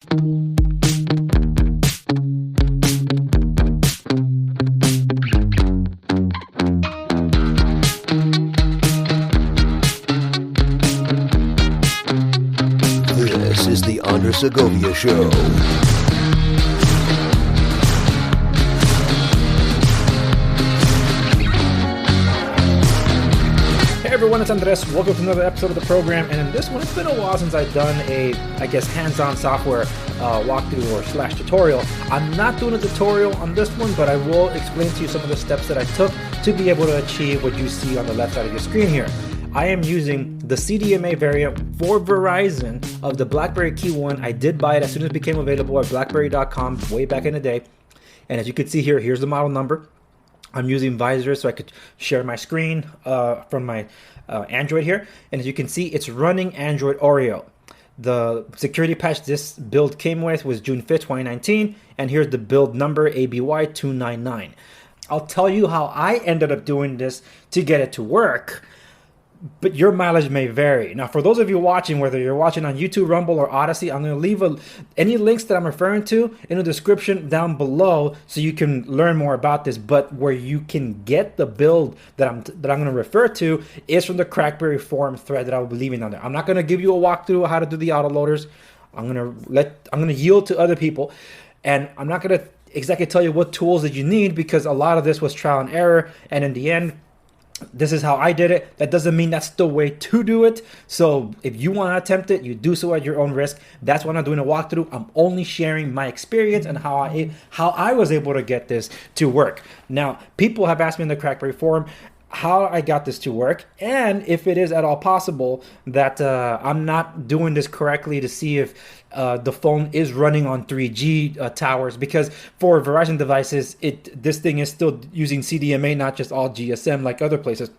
This is the Andre Segovia Show. Hey everyone, it's Andres. Welcome to another episode of the program. And in this one, it's been a while since I've done a, hands-on software walkthrough or / tutorial. I'm not doing a tutorial on this one, but I will explain to you some of the steps that I took to be able to achieve what you see on the left side of your screen here. I am using the CDMA variant for Verizon of the BlackBerry KEYONE. I did buy it as soon as it became available at BlackBerry.com way back in the day. And as you can see here, here's the model number. I'm using Visor so I could share my screen from my Android here. And as you can see, it's running Android OREO. The security patch this build came with was June 5th, 2019. And here's the build number, ABY299. I'll tell you how I ended up doing this to get it to work, but your mileage may vary. Now, for those of you watching, whether you're watching on YouTube, Rumble, or Odyssey, I'm going to leave any links that I'm referring to in the description down below so you can learn more about this. But where you can get the build that I'm going to refer to is from the Crackberry forum thread that I'll be leaving on there. I'm not going to give you a walkthrough of how to do the autoloaders. I'm going to yield to other people, and I'm not going to exactly tell you what tools that you need because a lot of this was trial and error, and in the end, this is how I did it. That doesn't mean that's the way to do it. So if you want to attempt it, you do so at your own risk. That's why I'm not doing a walkthrough. I'm only sharing my experience and how I was able to get this to work. Now, people have asked me in the Crackberry forum how I got this to work, and if it is at all possible that I'm not doing this correctly to see if the phone is running on 3G towers, because for Verizon devices, this thing is still using CDMA, not just all GSM like other places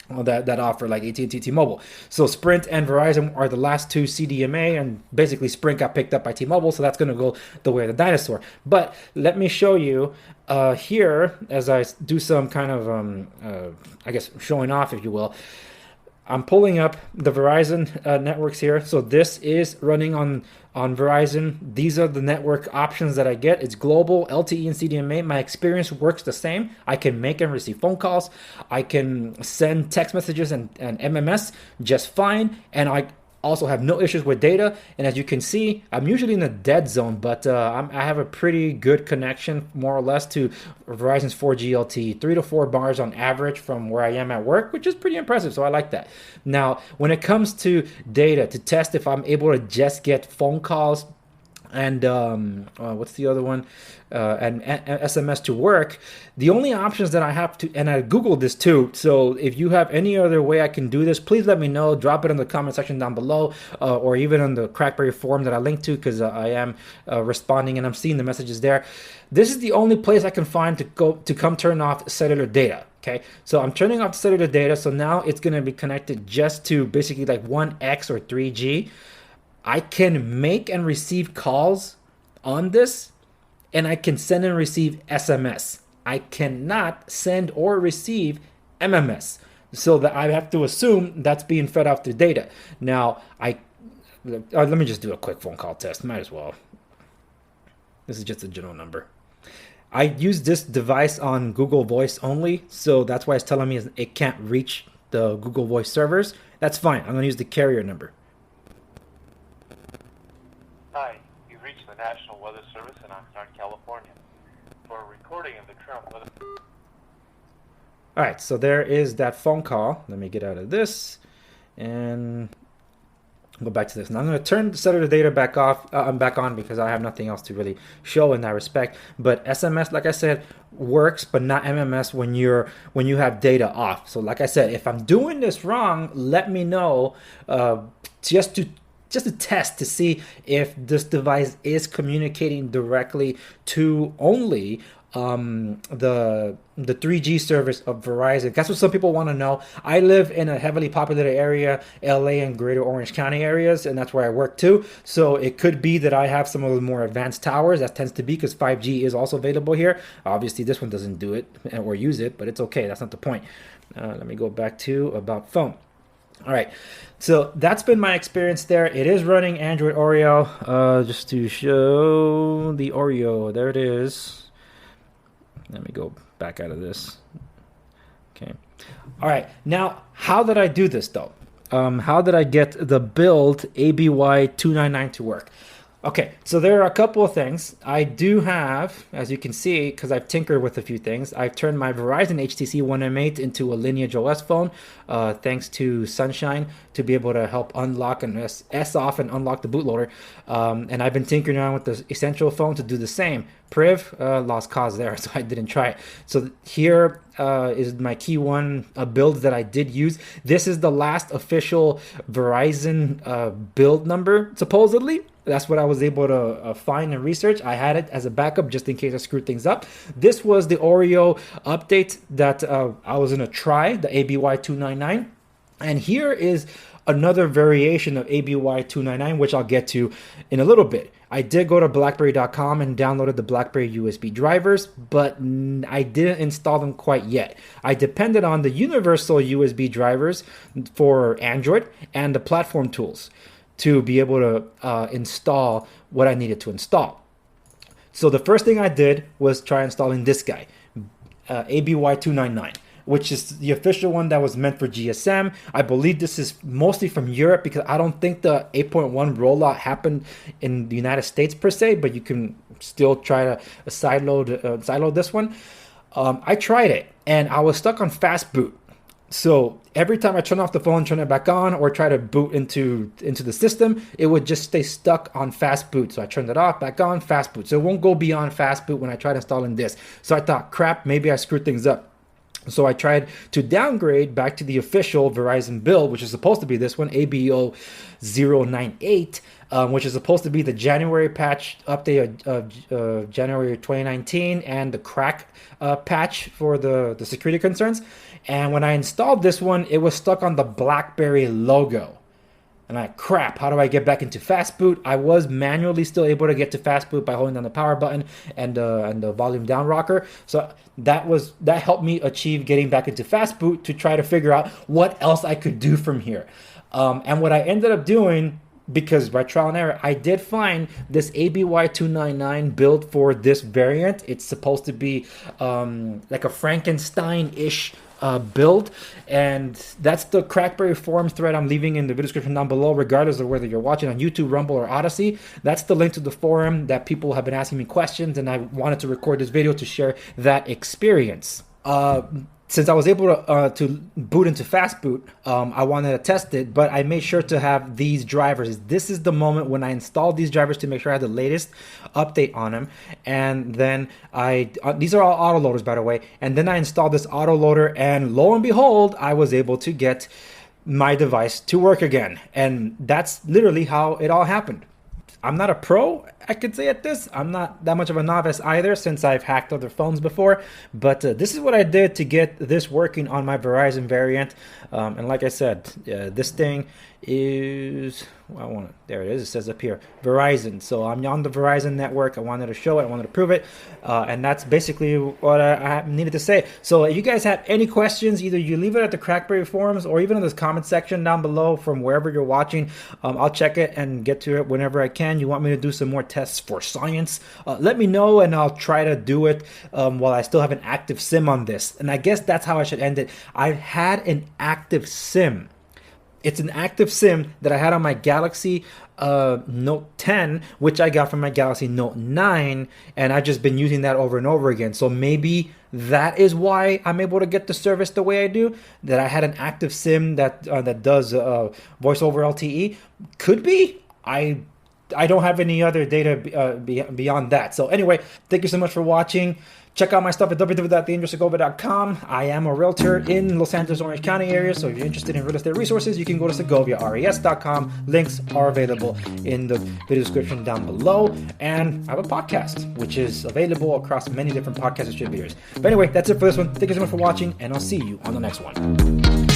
that offer like AT&T, T-Mobile. So Sprint and Verizon are the last two CDMA, and basically Sprint got picked up by T-Mobile, so that's going to go the way of the dinosaur. But let me show you here as I do some kind of, showing off, if you will. I'm pulling up the Verizon networks here. So this is running on Verizon. These are the network options that I get. It's global, LTE, and CDMA. My experience works the same. I can make and receive phone calls. I can send text messages and MMS just fine. And I also have no issues with data. And as you can see, I'm usually in the dead zone, but I have a pretty good connection, more or less, to Verizon's 4G LTE, 3 to 4 bars on average from where I am at work, which is pretty impressive. So I like that. Now, when it comes to data, to test if I'm able to just get phone calls and what's the other one? And SMS to work. The only options that I have to, and I Googled this too, so if you have any other way I can do this, please let me know. Drop it in the comment section down below, or even on the Crackberry forum that I linked to, because I am responding and I'm seeing the messages there. This is the only place I can find to come turn off cellular data. Okay, so I'm turning off cellular data, so now it's going to be connected just to basically like 1X or 3G. I can make and receive calls on this, and I can send and receive SMS. I cannot send or receive MMS, so that I have to assume that's being fed off through data. Now, let me just do a quick phone call test. Might as well. This is just a general number. I use this device on Google Voice only, so that's why it's telling me it can't reach the Google Voice servers. That's fine. I'm going to use the carrier number. Hi, you've reached the National Weather Service in Oxnard, California. For a recording of the current weather... All right, so there is that phone call. Let me get out of this and go back to this. Now I'm going to turn the cellular data back off. I'm back on because I have nothing else to really show in that respect. But SMS, like I said, works, but not MMS when you have data off. So like I said, if I'm doing this wrong, let me know just to test to see if this device is communicating directly to only the 3G service of Verizon. That's what some people want to know. I live in a heavily populated area, LA and greater Orange County areas, and that's where I work too. So it could be that I have some of the more advanced towers. That tends to be because 5G is also available here. Obviously, this one doesn't do it or use it, but it's okay. That's not the point. Let me go back to about phone. All right, so that's been my experience there. It is running Android Oreo. Just to show the Oreo, there it is. Let me go back out of this. Okay. All right, now how did I do this though? How did I get the build ABY299 to work? Okay, so there are a couple of things. I do have, as you can see, because I've tinkered with a few things, I've turned my Verizon HTC One M8 into a Lineage OS phone, thanks to Sunshine, to be able to help unlock and S off and unlock the bootloader. And I've been tinkering around with the Essential phone to do the same. Priv, lost cause there, so I didn't try it. So here is my KEYONE build that I did use. This is the last official Verizon build number, supposedly. That's what I was able to find and research. I had it as a backup just in case I screwed things up. This was the Oreo update that I was going to try, the ABY299. And here is another variation of ABY299, which I'll get to in a little bit. I did go to BlackBerry.com and downloaded the BlackBerry USB drivers, but I didn't install them quite yet. I depended on the universal USB drivers for Android and the platform tools to be able to install what I needed to install. So the first thing I did was try installing this guy, ABY299, which is the official one that was meant for GSM. I believe this is mostly from Europe because I don't think the 8.1 rollout happened in the United States per se, but you can still try to sideload this one. I tried it and I was stuck on fast boot. So every time I turn off the phone, turn it back on, or try to boot into the system, it would just stay stuck on fast boot. So I turned it off, back on, fast boot. So it won't go beyond fast boot when I tried installing this. So I thought, crap, maybe I screwed things up. So I tried to downgrade back to the official Verizon build, which is supposed to be this one, ABO098, which is supposed to be the January patch update of January 2019 and the crack patch for the security concerns. And when I installed this one, it was stuck on the BlackBerry logo. And crap, how do I get back into fast boot? I was manually still able to get to fast boot by holding down the power button and the volume down rocker. So that helped me achieve getting back into fast boot to try to figure out what else I could do from here. And what I ended up doing, because by trial and error, I did find this ABY299 build for this variant. It's supposed to be like a Frankenstein-ish build, and that's the Crackberry forum thread I'm leaving in the video description down below, regardless of whether you're watching on YouTube, Rumble, or Odyssey. That's the link to the forum that people have been asking me questions, and I wanted to record this video to share that experience. Since I was able to boot into fast boot, I wanted to test it, but I made sure to have these drivers. This is the moment when I installed these drivers to make sure I had the latest update on them. And then these are all autoloaders, by the way. And then I installed this autoloader, and lo and behold, I was able to get my device to work again. And that's literally how it all happened. I'm not a pro, I could say, at this. I'm not that much of a novice either, since I've hacked other phones before. But this is what I did to get this working on my Verizon variant. And like I said, this thing is, there it is. It says up here, Verizon. So I'm on the Verizon network. I wanted to show it. I wanted to prove it. And that's basically what I needed to say. So if you guys have any questions, either you leave it at the Crackberry forums or even in the comment section down below from wherever you're watching. I'll check it and get to it whenever I can. You want me to do some more tests for science? Let me know, and I'll try to do it while I still have an active SIM on this. And I guess that's how I should end it. I had an active SIM. It's an active SIM that I had on my Galaxy Note 10, which I got from my Galaxy Note 9, and I've just been using that over and over again. So maybe that is why I'm able to get the service the way I do, that I had an active SIM that does voice over LTE. Could be. I don't have any other data beyond that. So anyway, thank you so much for watching. Check out my stuff at www.theandrewsegovia.com. I am a realtor in Los Angeles, Orange County area, so if you're interested in real estate resources, you can go to segoviares.com. Links are available in the video description down below. And I have a podcast, which is available across many different podcast distributors. But anyway, that's it for this one. Thank you so much for watching, and I'll see you on the next one.